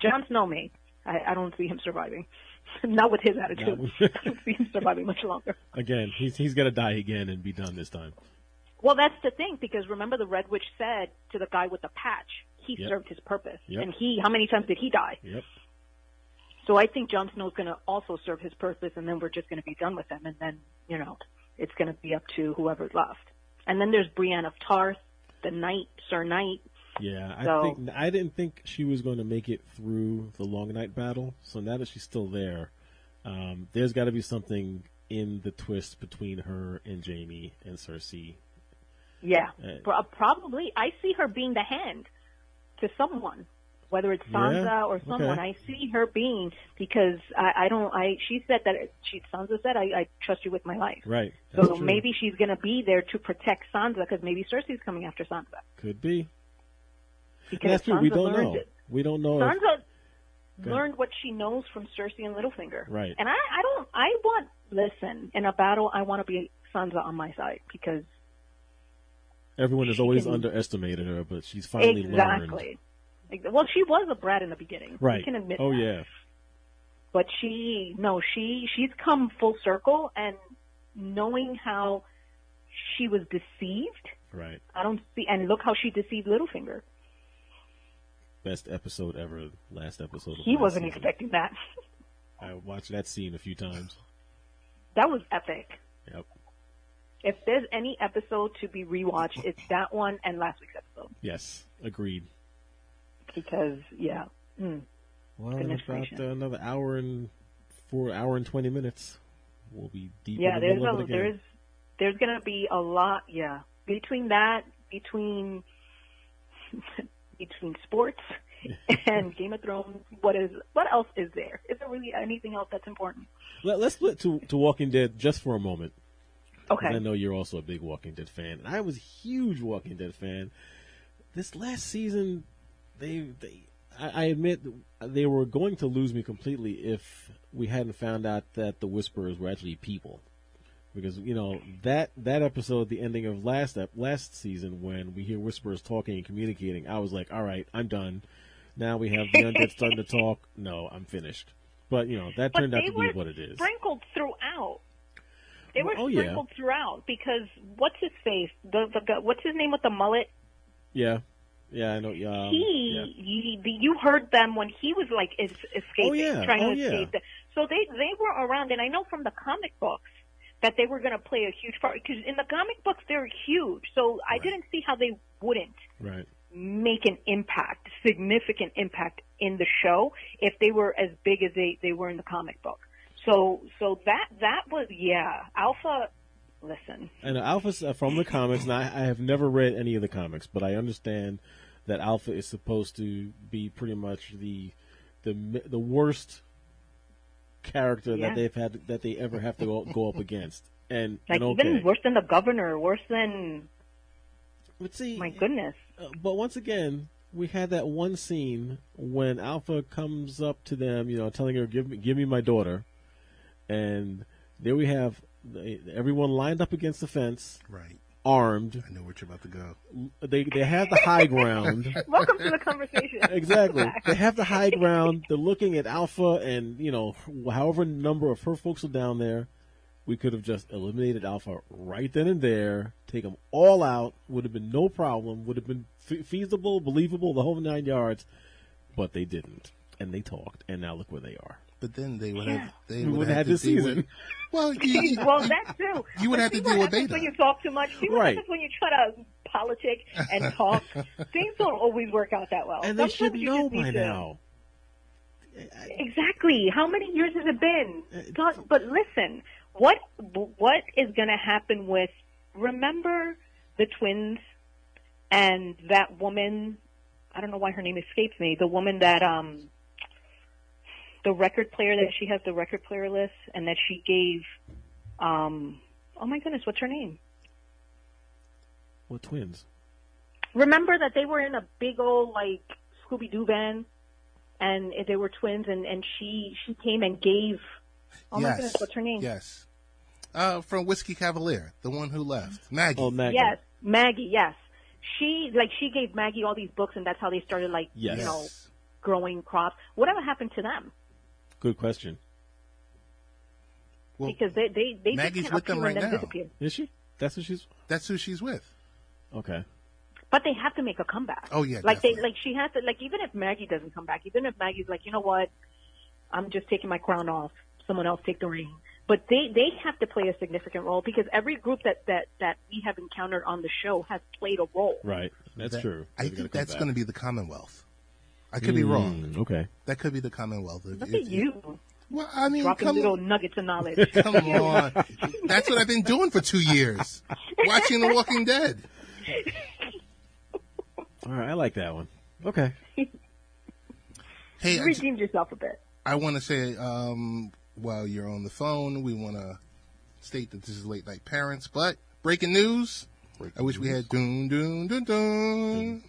Jon Snow may. I don't see him surviving. Not with his attitude. I don't see him surviving much longer. Again, he's going to die again and be done this time. Well, that's the thing, because remember the Red Witch said to the guy with the patch, he served his purpose. Yep. And how many times did he die? Yep. So I think Jon Snow's going to also serve his purpose, and then we're just going to be done with him. And then, it's going to be up to whoever's left. And then there's Brienne of Tarth, the Knight, Sir Knight. Yeah, I didn't think she was going to make it through the Long Night battle. So now that she's still there, there's got to be something in the twist between her and Jaime and Cersei. Yeah, probably. I see her being the hand to someone, whether it's Sansa or someone. Okay. I see her being, because she said that Sansa said, I trust you with my life. Right. So maybe she's going to be there to protect Sansa, because maybe Cersei's coming after Sansa. Could be. Because that's true. We don't know. We don't know. Sansa learned what she knows from Cersei and Littlefinger. Right. And listen, in a battle, I want to be Sansa on my side, because everyone has always underestimated her, but she's finally learned. Well, she was a brat in the beginning. Right. We can admit that. Yeah. But she's come full circle, and knowing how she was deceived. Right. And look how she deceived Littlefinger. Best episode ever. Last episode. He wasn't expecting that. I watched that scene a few times. That was epic. Yep. If there's any episode to be rewatched, it's that one and last week's episode. Yes, agreed. Because, well, in about another hour and 20 minutes, we'll be deep in the middle of it again. There's going to be a lot, between sports and Game of Thrones. What else is there? Is there really anything else that's important? Let's split to Walking Dead just for a moment. Okay. I know you're also a big Walking Dead fan. I was a huge Walking Dead fan. This last season, I admit they were going to lose me completely if we hadn't found out that the Whisperers were actually people. Because, that episode, the ending of last season, when we hear Whisperers talking and communicating, I was like, all right, I'm done. Now we have the undead starting to talk. No, I'm finished. But, that turned out to be what it is. Sprinkled throughout. They were sprinkled throughout, because what's his face? The what's his name with the mullet? Yeah. Yeah, I know. You heard them when he was like escaping, trying to escape. So they were around, and I know from the comic books that they were going to play a huge part, because in the comic books they're huge. So I didn't see how they wouldn't make an impact, significant impact in the show if they were as big as they were in the comic book. So that was Alpha. Listen, and Alpha's from the comics, and I have never read any of the comics, but I understand that Alpha is supposed to be pretty much the worst character that they ever have to go up against, and even worse than the governor, worse than. Let's see. My goodness. But once again, we had that one scene when Alpha comes up to them, telling her, "Give me my daughter," and there we have everyone lined up against the fence, armed. I know where you're about to go. They have the high ground. Welcome to the conversation. Exactly. They have the high ground. They're looking at Alpha, and however number of her folks are down there, we could have just eliminated Alpha right then and there, take them all out. Would have been no problem. Would have been feasible, believable, the whole 9 yards. But they didn't, and they talked, and now look where they are. But then they would have. They would have had this season. Well, that's true. You would have to deal with Beta. When you talk too much, when you try to politic and talk, things don't always work out that well. And they should know by now. Exactly. How many years has it been? But listen, what is going to happen with? Remember the twins and that woman. I don't know why her name escapes me. The woman that the record player that she has the record player list, and that she gave, oh my goodness, what's her name? What twins? Remember that they were in a big old Scooby-Doo van, and they were twins, and she came and gave. Oh my goodness, what's her name? Yes, from Whiskey Cavalier, the one who left, Maggie. Oh, Maggie. Yes, Maggie. Yes, she gave Maggie all these books, and that's how they started growing crops. Whatever happened to them? Good question. Well, because they Maggie's just with them right now. Disappeared. Is she? That's who she's with. Okay. But they have to make a comeback. Oh yeah. She has to, even if Maggie doesn't come back, even if Maggie's like, you know what, I'm just taking my crown off, someone else take the ring. But they have to play a significant role, because every group that we have encountered on the show has played a role. Right. That's true. I think that's going to be the Commonwealth. I could be wrong. Okay. That could be the Commonwealth. Look at you. Well, I mean, dropping little nuggets of knowledge. Come on. That's what I've been doing for 2 years. Watching The Walking Dead. All right, I like that one. Okay. Hey, you redeemed yourself a bit. I want to say, while you're on the phone, we want to state that this is Late Night Parents, but breaking news. I wish we had dun dun dun dun.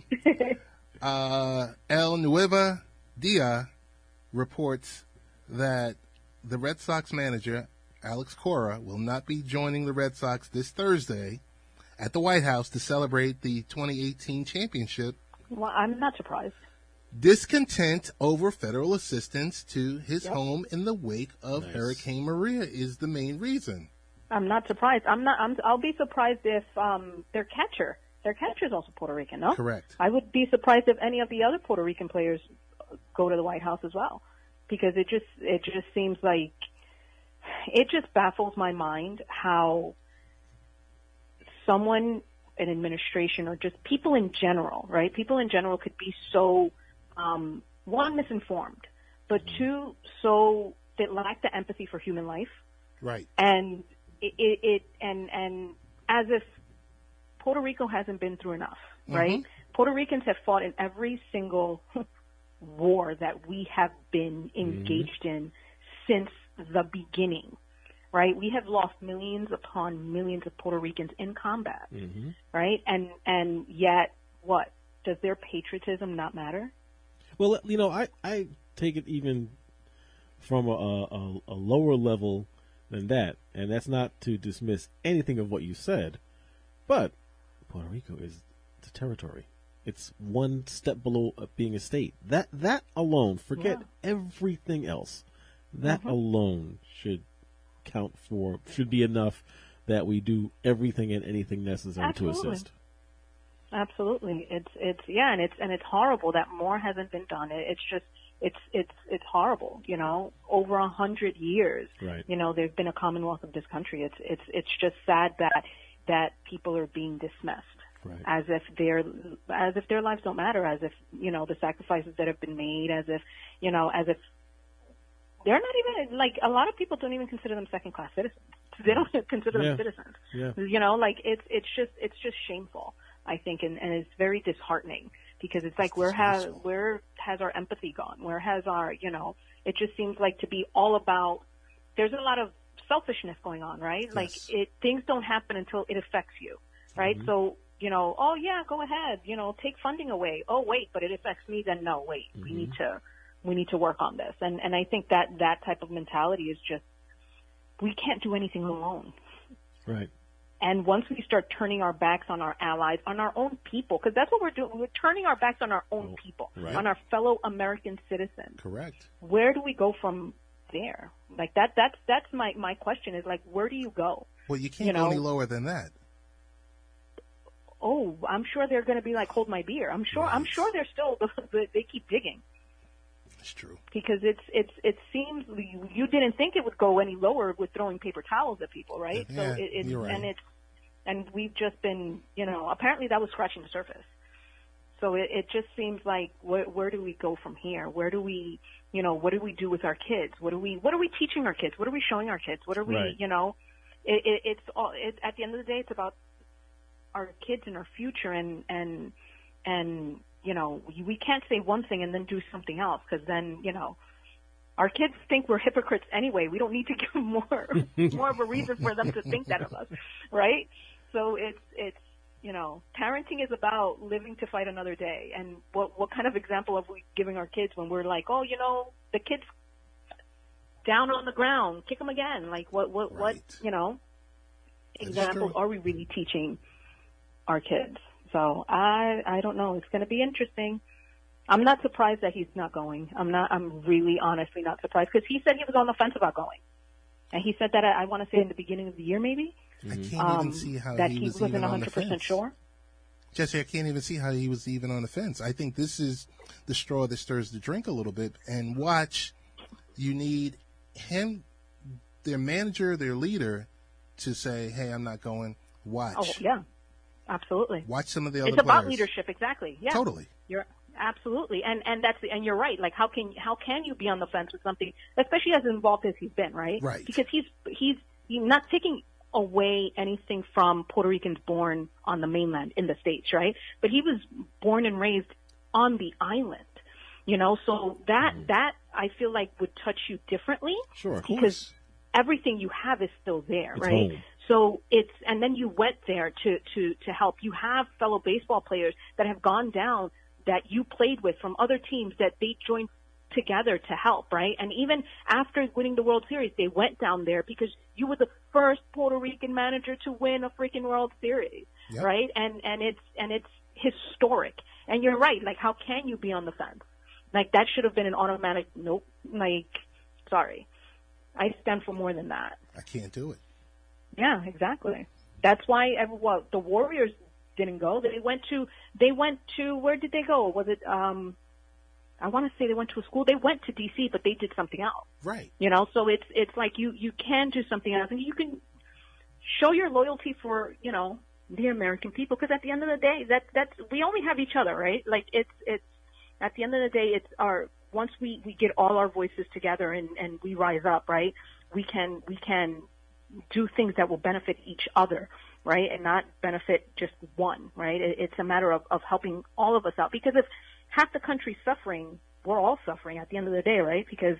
El Nueva Dia reports that the Red Sox manager, Alex Cora, will not be joining the Red Sox this Thursday at the White House to celebrate the 2018 championship. Well, I'm not surprised. Discontent over federal assistance to his home in the wake of Hurricane Maria is the main reason. I'm not surprised. I'll be surprised if their catcher is also Puerto Rican, no? Correct. I would be surprised if any of the other Puerto Rican players go to the White House as well, because it just seems like, it just baffles my mind how someone, an administration, or just people in general, right? People in general could be so, one, misinformed, but two, so they lack the empathy for human life. Right. And and as if Puerto Rico hasn't been through enough, right? Puerto Ricans have fought in every single war that we have been engaged in since the beginning, right? We have lost millions upon millions of Puerto Ricans in combat, right? And yet, what? Does their patriotism not matter? Well, I take it even from a lower level than that, and that's not to dismiss anything of what you said, but Puerto Rico is the territory. It's one step below being a state. That alone, forget everything else. That alone should be enough that we do everything and anything necessary to assist. Absolutely. And it's horrible that more hasn't been done. It's just, it's horrible, you know, over 100 years, right. You know, there's been a Commonwealth of this country. It's just sad that people are being dismissed. Right. As if their lives don't matter, as if, you know, the sacrifices that have been made, as if, you know, as if they're not even, like, a lot of people don't even consider them second-class citizens. They don't consider them citizens. Yeah. You know, like, it's just shameful, I think, and it's very disheartening, because it's like, where has our empathy gone? Where has our, you know, it just seems like to be all about, there's a lot of selfishness going on, right? Yes. Like, things don't happen until it affects you, right? Mm-hmm. So, you know, oh yeah, go ahead, you know, take funding away. Oh wait, but it affects me. Then no, wait, Mm-hmm. we need to work on this. And I think that type of mentality is just, we can't do anything alone. Right. And once we start turning our backs on our allies, on our own people, because that's what we're doing. We're turning our backs on our own people, right. on our fellow American citizens. Correct. Where do we go from there? Like that's my question is, like, where do you go? Well, you can't go any lower than that. Oh, I'm sure they're going to be like, hold my beer. I'm sure they're still, they keep digging. That's true. Because it seems you didn't think it would go any lower with throwing paper towels at people, right? Yeah, So you're right. and we've just been, you know, apparently that was scratching the surface. So it just seems like, where do we go from here? Where do we, you know, what do we do with our kids? What are we teaching our kids? What are we showing our kids? What are we, right. you know, it's all, at the end of the day, it's about our kids and our future, and you know, we can't say one thing and then do something else, because then, you know, our kids think we're hypocrites anyway. We don't need to give them more of a reason for them to think that of us, right? So it's you know, parenting is about living to fight another day. And what kind of example are we giving our kids when we're like, oh, you know, the kid's down on the ground, kick them again? Like, what you know, examples are we really teaching our kids? So I don't know. It's going to be interesting. I'm not surprised that he's not going. I'm really honestly not surprised, because he said he was on the fence about going. And he said that, I want to say in the beginning of the year, maybe. I can't even see how that he was wasn't even on the fence. 100% sure. Jesse, I can't even see how he was even on the fence. I think this is the straw that stirs the drink a little bit. And watch, you need him, their manager, their leader, to say, hey, I'm not going. Watch. Oh, yeah. Absolutely. Watch some of the other players. It's about players. Leadership, exactly. Yeah. Totally. You're absolutely, and you're right. Like, how can you be on the fence with something, especially as involved as he's been, right? Right. Because he's not taking away anything from Puerto Ricans born on the mainland in the States, right? But he was born and raised on the island, you know. So that I feel like would touch you differently. Sure, of because course. everything you have is still there, it's right? Home. So and then you went there to help. You have fellow baseball players that have gone down that you played with from other teams that they joined together to help, right? And even after winning the World Series, they went down there because you were the first Puerto Rican manager to win a freaking World Series, yep. right? And it's historic. And you're right. Like, how can you be on the fence? Like, that should have been an automatic nope. Like, sorry, I stand for more than that. I can't do it. Yeah, exactly. That's why the Warriors didn't go. They went to where did they go? Was it I want to say they went to a school. They went to DC, but they did something else. Right. You know, so it's like you can do something else, and you can show your loyalty for, you know, the American people, because at the end of the day, that's we only have each other, right? Like, it's at the end of the day, it's once we get all our voices together and we rise up, right? We can do things that will benefit each other, right? And not benefit just one, right? It's a matter of helping all of us out, because if half the country's suffering, we're all suffering at the end of the day, right? Because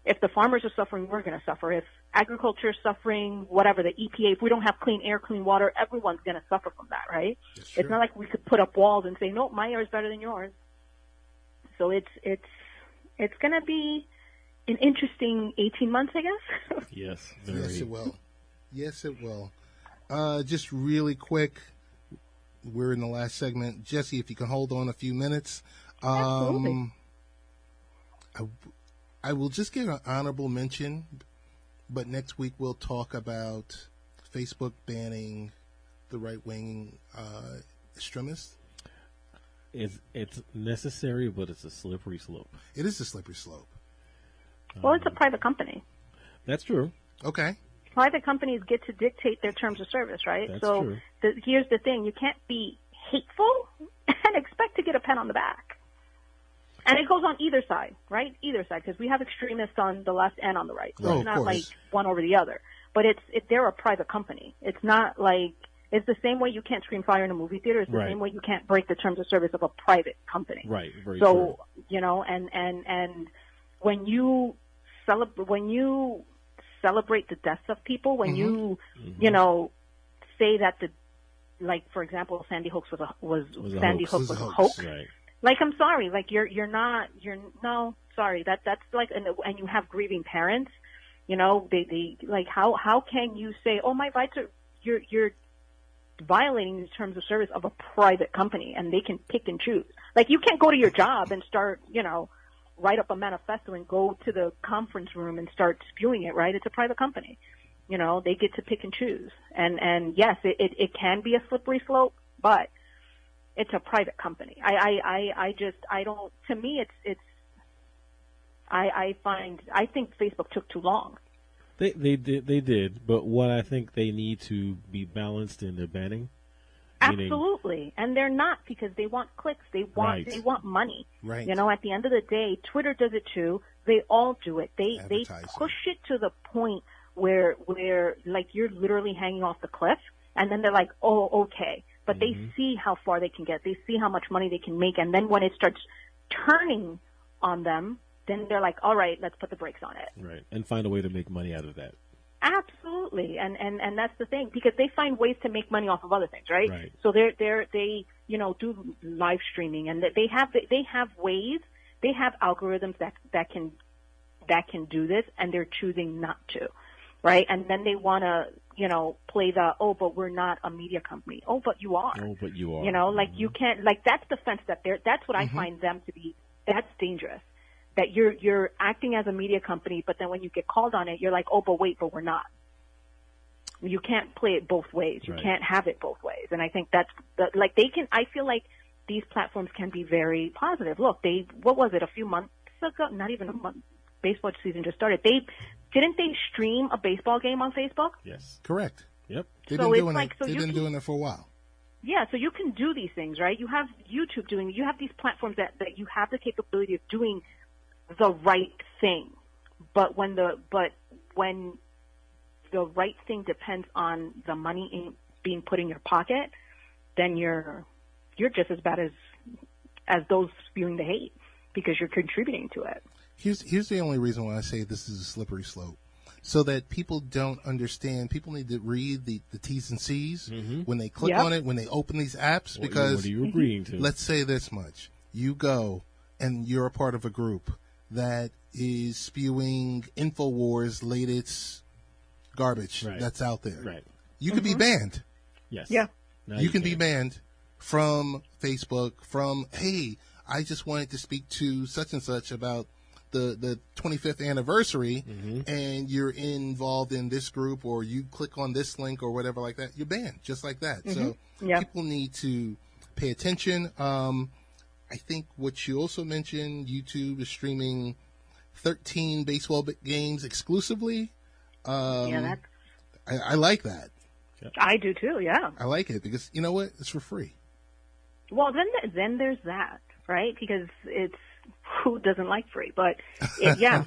if the farmers are suffering, we're going to suffer. If agriculture is suffering, whatever, the EPA, if we don't have clean air, clean water, everyone's going to suffer from that, right? It's not like we could put up walls and say, no, my air is better than yours. So it's going to be an interesting 18 months, I guess. Yes, yes, it will. Yes, it will. Just really quick, we're in the last segment. Jessie, if you can hold on a few minutes. Absolutely. I will just give an honorable mention, but next week we'll talk about Facebook banning the right-wing extremists. it's necessary, but it's a slippery slope. It is a slippery slope. Well, it's a private company. That's true. Okay. Private companies get to dictate their terms of service, right? That's so true. Here's the thing. You can't be hateful and expect to get a pat on the back. And it goes on either side, right? Either side, because we have extremists on the left and on the right. So it's not like one over the other. But they're a private company. It's not like, it's the same way you can't scream fire in a movie theater. It's the same way you can't break the terms of service of a private company. Right, very so, true. you know, and when you celebrate the deaths of people, when you, you know, say that like, for example, Sandy Hook was a hoax. Right. Like, I'm sorry, like sorry, that's like, and you have grieving parents, you know, they like, how can you say, oh, my rights are, you're violating the terms of service of a private company, and they can pick and choose. Like, you can't go to your job and start, you know, write up a manifesto and go to the conference room and start spewing it, right? It's a private company. You know, they get to pick and choose. And yes, it can be a slippery slope, but it's a private company. I think Facebook took too long. They did, but what I think they need to be balanced in their banning. Absolutely, and they're not, because they want clicks. They want money. Right. You know, at the end of the day, Twitter does it too. They all do it. They push it to the point where like you're literally hanging off the cliff, and then they're like, oh, okay. But they see how far they can get. They see how much money they can make, and then when it starts turning on them, then they're like, all right, let's put the brakes on it. Right, and find a way to make money out of that. Absolutely, and that's the thing, because they find ways to make money off of other things, right? Right. So they you know, do live streaming, and they have ways, they have algorithms that can do this, and they're choosing not to, right? And then they want to, you know, play the, oh, but we're not a media company. Oh, but you are. Oh, but you are. You know, like you can't, like that's the fence that that's what I find them to be. That's dangerous. That you're acting as a media company, but then when you get called on it, you're like, oh, but wait, but we're not. You can't play it both ways. You can't have it both ways. And I think that's like I feel like these platforms can be very positive. Look, what was it, a few months ago? Not even a month. Baseball season just started. Didn't they stream a baseball game on Facebook? Yes. Correct. Yep. They've been doing it for a while. Yeah, so you can do these things, right? You have YouTube doing it. You have these platforms that you have the capability of doing the right thing. But when the right thing depends on the money being put in your pocket, then you're just as bad as those spewing the hate, because you're contributing to it. Here's the only reason why I say this is a slippery slope. So that people don't understand, people need to read the T's and C's when they click on it, when they open these apps, because what are you agreeing to? Let's say this much. You go and you're a part of a group that is spewing InfoWars latest garbage that's out there. Right. You could be banned. Yes. Yeah. Now you can be banned from Facebook, from, hey, I just wanted to speak to such and such about the 25th anniversary, and you're involved in this group, or you click on this link or whatever like that, you're banned just like that. So people need to pay attention. I think what you also mentioned, YouTube is streaming 13 baseball games exclusively. I like that. I do too, yeah. I like it because, you know what, it's for free. Well, then there's that, right? Because it's, who doesn't like free? But yeah,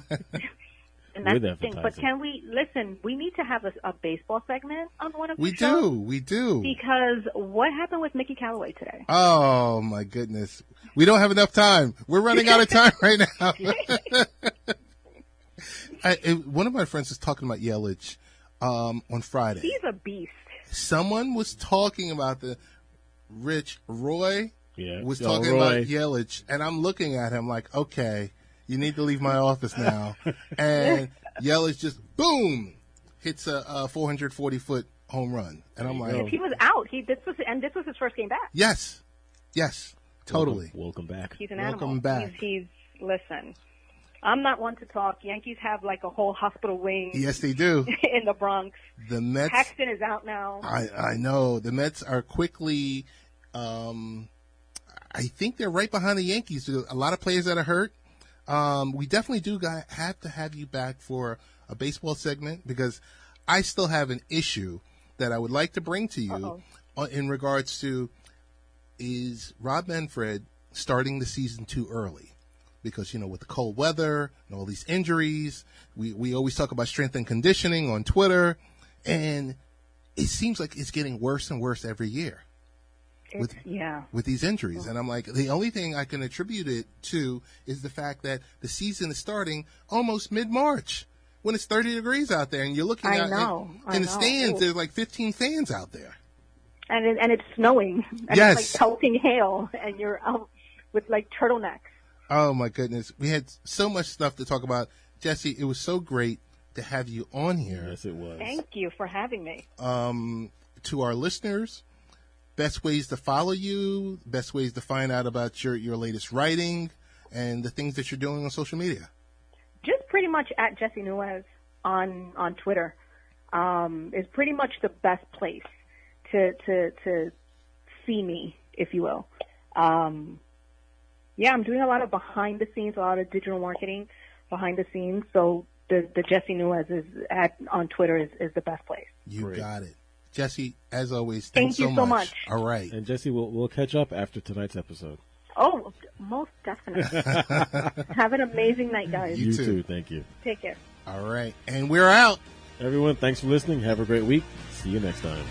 and that's the thing. But can we listen? We need to have a baseball segment on one of the shows. We do. Because what happened with Mickey Callaway today? Oh my goodness, we don't have enough time. We're running out of time right now. One of my friends was talking about Yelich on Friday. He's a beast. Someone was talking about Roy was talking Roy. about Yelich, and I'm looking at him like, okay, you need to leave my office now. And Yelich just, boom, hits a 440-foot home run. And I'm like, he was out. This was his first game back. Yes, totally. Welcome back. He's an Welcome animal. back. Listen, I'm not one to talk. Yankees have like a whole hospital wing. Yes, they do. In the Bronx. The Mets. Paxton is out now. I know. The Mets are quickly, I think they're right behind the Yankees. There's a lot of players that are hurt. We definitely do have to have you back for a baseball segment because I still have an issue that I would like to bring to you in regards to, is Rob Manfred starting the season too early? Because, with the cold weather and all these injuries, we always talk about strength and conditioning on Twitter, and it seems like it's getting worse and worse every year with these injuries. And I'm like, the only thing I can attribute it to is the fact that the season is starting almost mid-March when it's 30 degrees out there, and you're looking out in the stands, there's like 15 fans out there. And it's snowing, and it's like pelting hail, and you're out with like turtlenecks. Oh, my goodness. We had so much stuff to talk about. Jessie, it was so great to have you on here. Yes, it was. Thank you for having me. To our listeners, best ways to follow you, best ways to find out about your latest writing and the things that you're doing on social media. Just pretty much at Jessie Nuez on Twitter is pretty much the best place to see me, if you will. I'm doing a lot of behind the scenes, a lot of digital marketing behind the scenes. So the Jessie Nuez on Twitter is the best place. You got it. Jessie, as always, thank you so much. All right. And Jessie, we'll catch up after tonight's episode. Oh, most definitely. Have an amazing night, guys. You too. Thank you. Take care. All right. And we're out. Everyone, thanks for listening. Have a great week. See you next time.